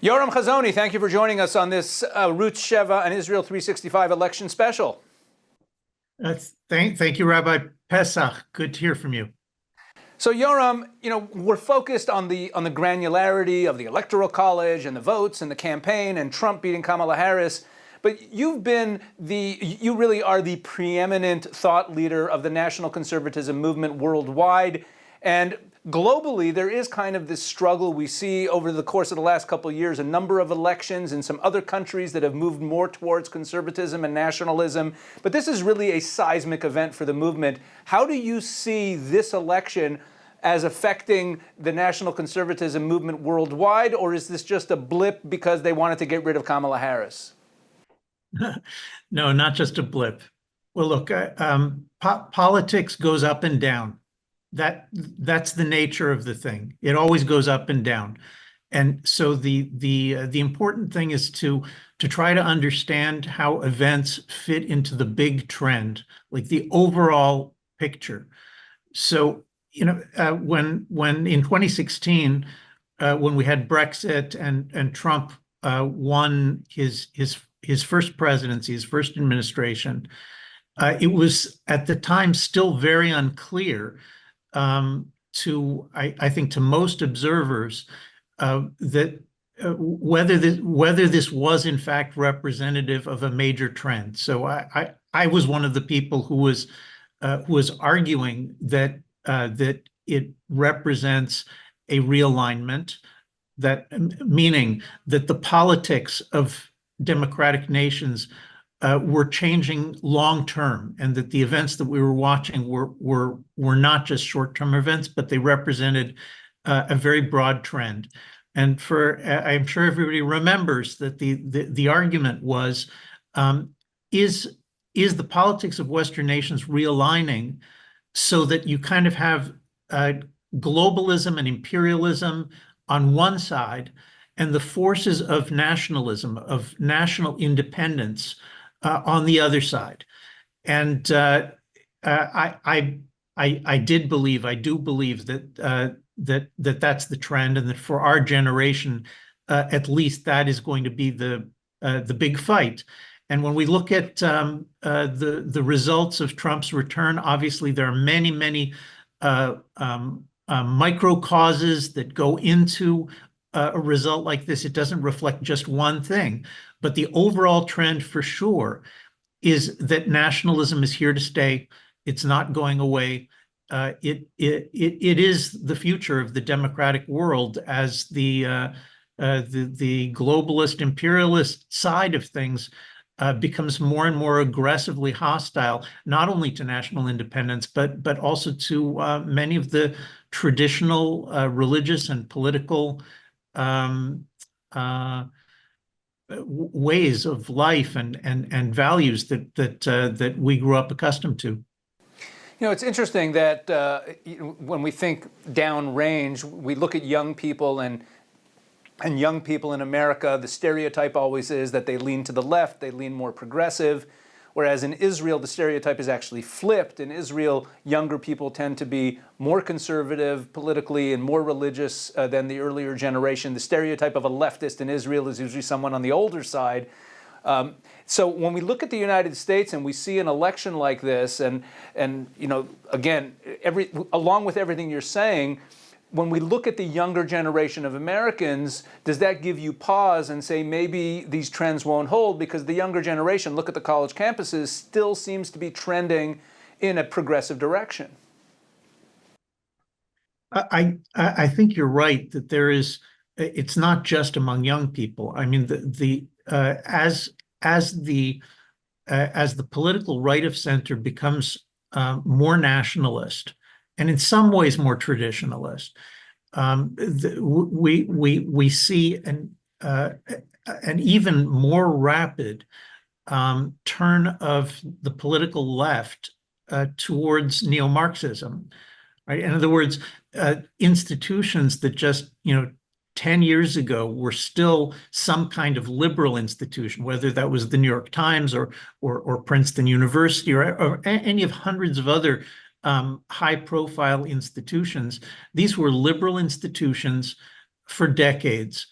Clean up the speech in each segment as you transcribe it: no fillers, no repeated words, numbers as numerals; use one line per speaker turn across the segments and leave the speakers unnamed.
Yoram Hazony, thank you for joining us on this ARUTZ SHEVA and Israel 365 election special.
Thank you, Rabbi Pesach. Good to hear from you.
So Yoram, we're focused on the granularity of the Electoral College and the votes and the campaign and Trump beating Kamala Harris. But you really are the preeminent thought leader of the national conservatism movement worldwide. And globally, there is kind of this struggle we see over the course of the last couple of years, a number of elections in some other countries that have moved more towards conservatism and nationalism. But this is really a seismic event for the movement. How do you see this election as affecting the national conservatism movement worldwide, or is this just a blip because they wanted to get rid of Kamala Harris?
No, not just a blip. Well, look, politics goes up and down. That's the nature of the thing. It always goes up and down. And so the important thing is to try to understand how events fit into the big trend, like the overall picture. So, when in 2016, when we had Brexit and Trump won his first presidency, his first administration, it was at the time still very unclear I think to most observers that whether this was in fact representative of a major trend. So I was one of the people who was arguing that it represents a realignment, meaning that the politics of democratic nations were changing long term, and that the events that we were watching were not just short term events, but they represented a very broad trend. And I'm sure everybody remembers that the argument was, is the politics of Western nations realigning so that you kind of have globalism and imperialism on one side, and the forces of nationalism, of national independence, on the other side. And I do believe that that's the trend, and that for our generation, at least, that is going to be the big fight. And when we look at the results of Trump's return, obviously there are many micro causes that go into a result like this. It doesn't reflect just one thing, but the overall trend for sure is that nationalism is here to stay. It's not going away. It is the future of the democratic world as the globalist imperialist side of things becomes more and more aggressively hostile, not only to national independence, but also to many of the traditional religious and political ways of life and values that we grew up accustomed to.
It's interesting that when we think downrange, we look at young people and young people in America, the stereotype always is that they lean to the left, they lean more progressive, whereas in Israel, the stereotype is actually flipped. In Israel, younger people tend to be more conservative politically and more religious than the earlier generation. The stereotype of a leftist in Israel is usually someone on the older side. So when we look at the United States and we see an election like this, and again, along with everything you're saying, when we look at the younger generation of Americans, does that give you pause and say maybe these trends won't hold? Because the younger generation, look at the college campuses, still seems to be trending in a progressive direction.
I think you're right that it's not just among young people. I mean, as the political right of center becomes more nationalist, and in some ways more traditionalist, we see an even more rapid turn of the political left towards neo-Marxism. Right? In other words, institutions that just 10 years ago were still some kind of liberal institution, whether that was the New York Times or Princeton University or any of hundreds of other high-profile institutions. These were liberal institutions for decades,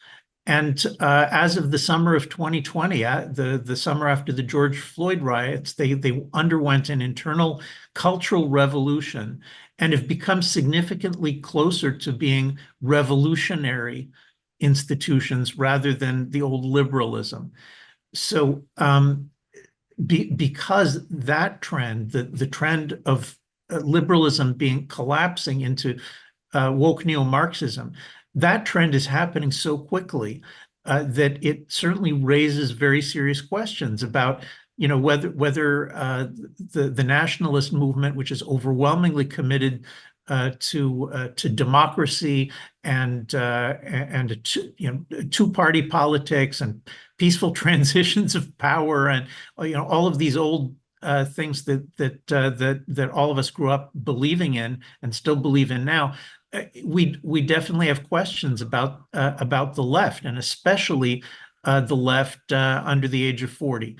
And as of the summer of 2020, the summer after the George Floyd riots, they underwent an internal cultural revolution and have become significantly closer to being revolutionary institutions rather than the old liberalism. So because that trend, the trend of liberalism being collapsing into woke neo-Marxism, that trend is happening so quickly that it certainly raises very serious questions about, whether the nationalist movement, which is overwhelmingly committed to democracy and two-party politics and peaceful transitions of power, and all of these old things that all of us grew up believing in and still believe in now. We definitely have questions about the left, and especially the left under the age of 40.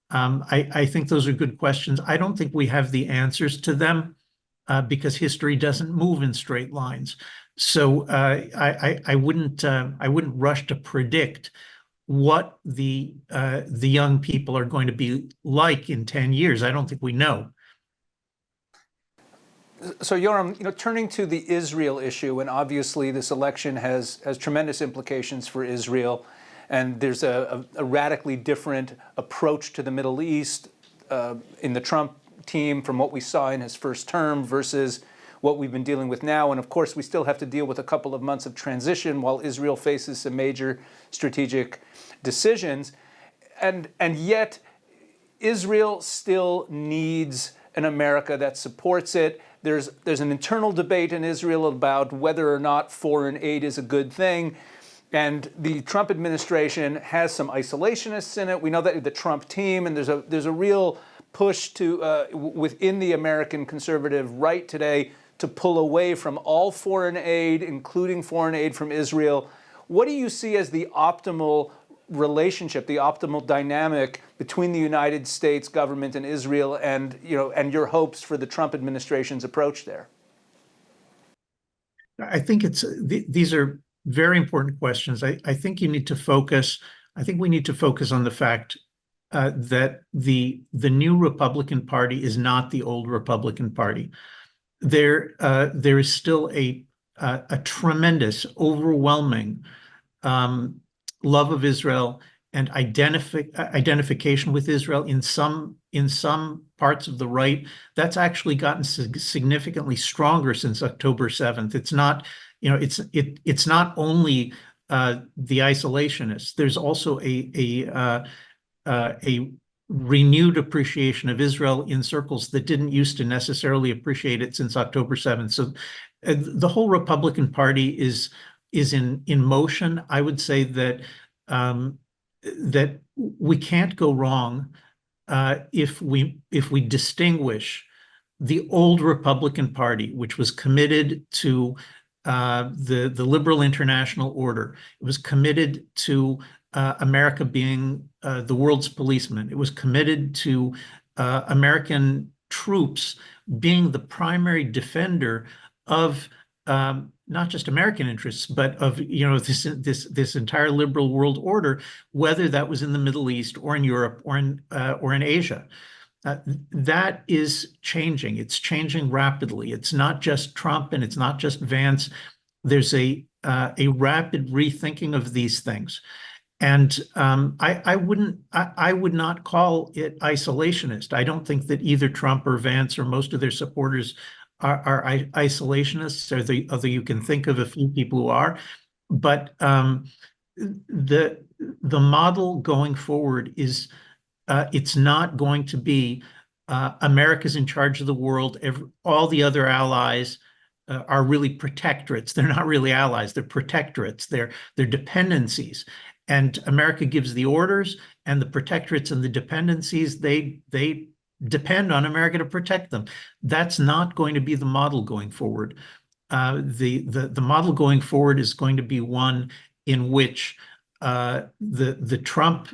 I think those are good questions. I don't think we have the answers to them because history doesn't move in straight lines. So I wouldn't rush to predict what the young people are going to be like in 10 years. I don't think we know.
So Yoram, turning to the Israel issue, and obviously this election has tremendous implications for Israel, and there's a radically different approach to the Middle East in the Trump team from what we saw in his first term versus what we've been dealing with now. And of course, we still have to deal with a couple of months of transition while Israel faces some major strategic decisions. And yet, Israel still needs an America that supports it. There's an internal debate in Israel about whether or not foreign aid is a good thing. And the Trump administration has some isolationists in it. We know that the Trump team, and there's a real push to within the American conservative right today to pull away from all foreign aid, including foreign aid from Israel. What do you see as the optimal relationship, the optimal dynamic between the United States government and Israel, and your hopes for the Trump administration's approach there?
I think these are very important questions. I think you need to focus. I think we need to focus on the fact that the new Republican Party is not the old Republican Party. There is still a tremendous, overwhelming love of Israel and identification with Israel in some parts of the right. That's actually gotten significantly stronger since October 7th. It's not, it's not only the isolationists. There's also a renewed appreciation of Israel in circles that didn't used to necessarily appreciate it since October 7th. So the whole Republican Party is in motion. I would say that that we can't go wrong if we distinguish the old Republican Party, which was committed to the liberal international order. It was committed to America being the world's policeman. It was committed to American troops being the primary defender of not just American interests, but of this entire liberal world order, whether that was in the Middle East or in Europe or in Asia. That is changing. It's changing rapidly. It's not just Trump and it's not just Vance. There's a rapid rethinking of these things. And I would not call it isolationist. I don't think that either Trump or Vance or most of their supporters are isolationists, although you can think of a few people who are. But the model going forward is it's not going to be America's in charge of the world. All the other allies are really protectorates. They're not really allies. They're protectorates. They're dependencies. And America gives the orders, and the protectorates and the dependencies, they depend on America to protect them. That's not going to be the model going forward. The model going forward is going to be one in which the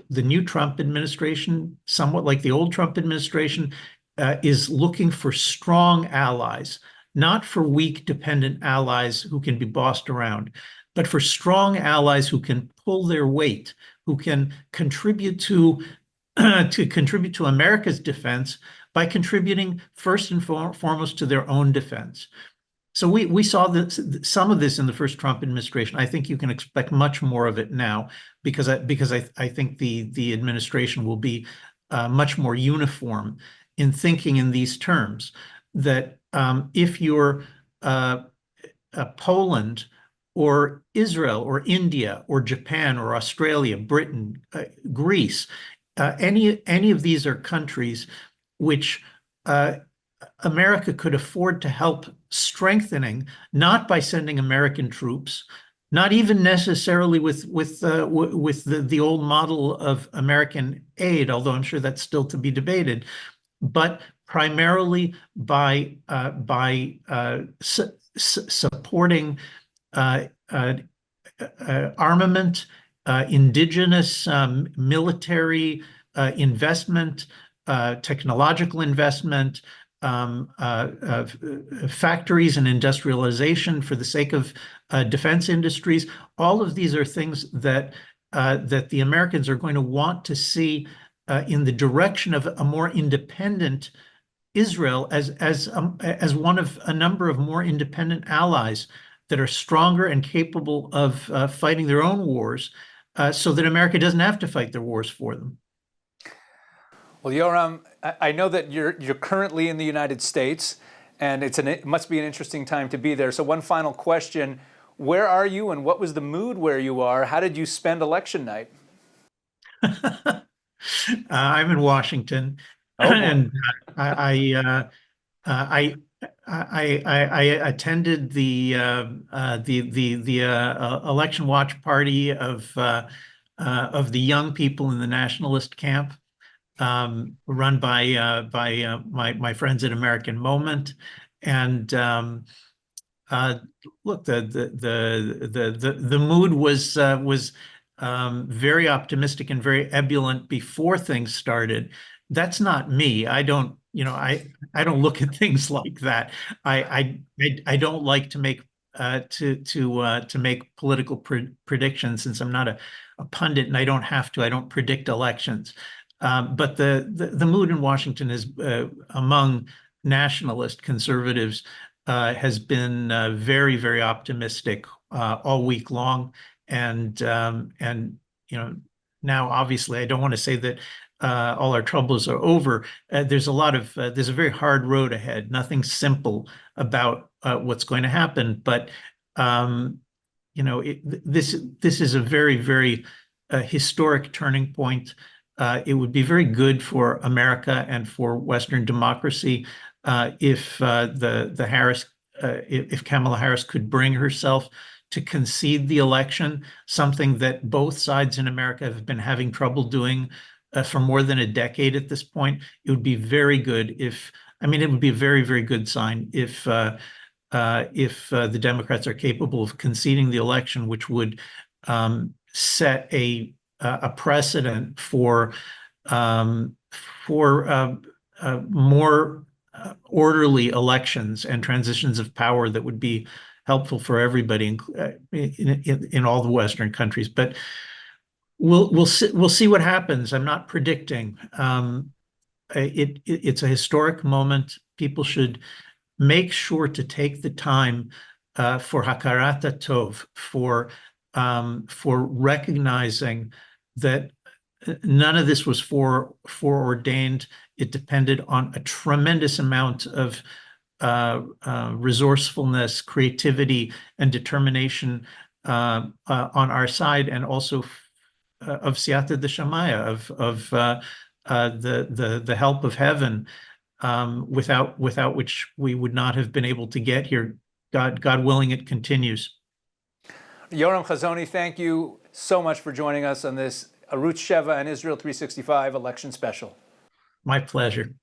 new Trump administration, somewhat like the old Trump administration, is looking for strong allies, not for weak, dependent allies who can be bossed around. but for strong allies who can pull their weight, who can contribute to to America's defense by contributing first and foremost to their own defense. So we saw some of this in the first Trump administration. I think you can expect much more of it now because I think the administration will be much more uniform in thinking in these terms. That if you're Poland or Israel or India or Japan or Australia, Britain, Greece, any of these are countries which America could afford to help strengthening, not by sending American troops, not even necessarily with the old model of American aid, although I'm sure that's still to be debated, but primarily by supporting armament, indigenous military investment, technological investment, factories and industrialization for the sake of defense industries. All of these are things that the Americans are going to want to see in the direction of a more independent Israel as one of a number of more independent allies that are stronger and capable of fighting their own wars, so that America doesn't have to fight their wars for them.
Well, Yoram, I know that you're currently in the United States, and it must be an interesting time to be there. So one final question: where are you, and what was the mood where you are? How did you spend election night?
I'm in Washington,
Oh,
and I attended the election watch party of the young people in the nationalist camp, run by my friends at American Moment, and look, the mood was very optimistic and very ebullient before things started. That's not me. I don't look at things like that. I don't like to make make political predictions, since I'm not a pundit and I don't have to. I don't predict elections. But the mood in Washington is among nationalist conservatives has been very, very optimistic all week long, and now obviously I don't want to say that all our troubles are over. There's a very hard road ahead. Nothing simple about what's going to happen, but this is a very, very historic turning point. It would be very good for America and for Western democracy if if Kamala Harris could bring herself to concede the election, something that both sides in America have been having trouble doing for more than a decade at this point. It would be very good it would be a very, very good sign if the Democrats are capable of conceding the election, which would set a precedent for more orderly elections and transitions of power that would be helpful for everybody in all the Western countries. But we'll see what happens. I'm not predicting. It's a historic moment. People should make sure to take the time for hakarat tov, for recognizing that none of this was foreordained. It depended on a tremendous amount of resourcefulness, creativity, and determination on our side, and also of siyata d'shamaya, of the help of heaven, without which we would not have been able to get here. God willing, it continues.
Yoram Hazony, thank you so much for joining us on this ARUTZ SHEVA and Israel 365 election special.
My pleasure.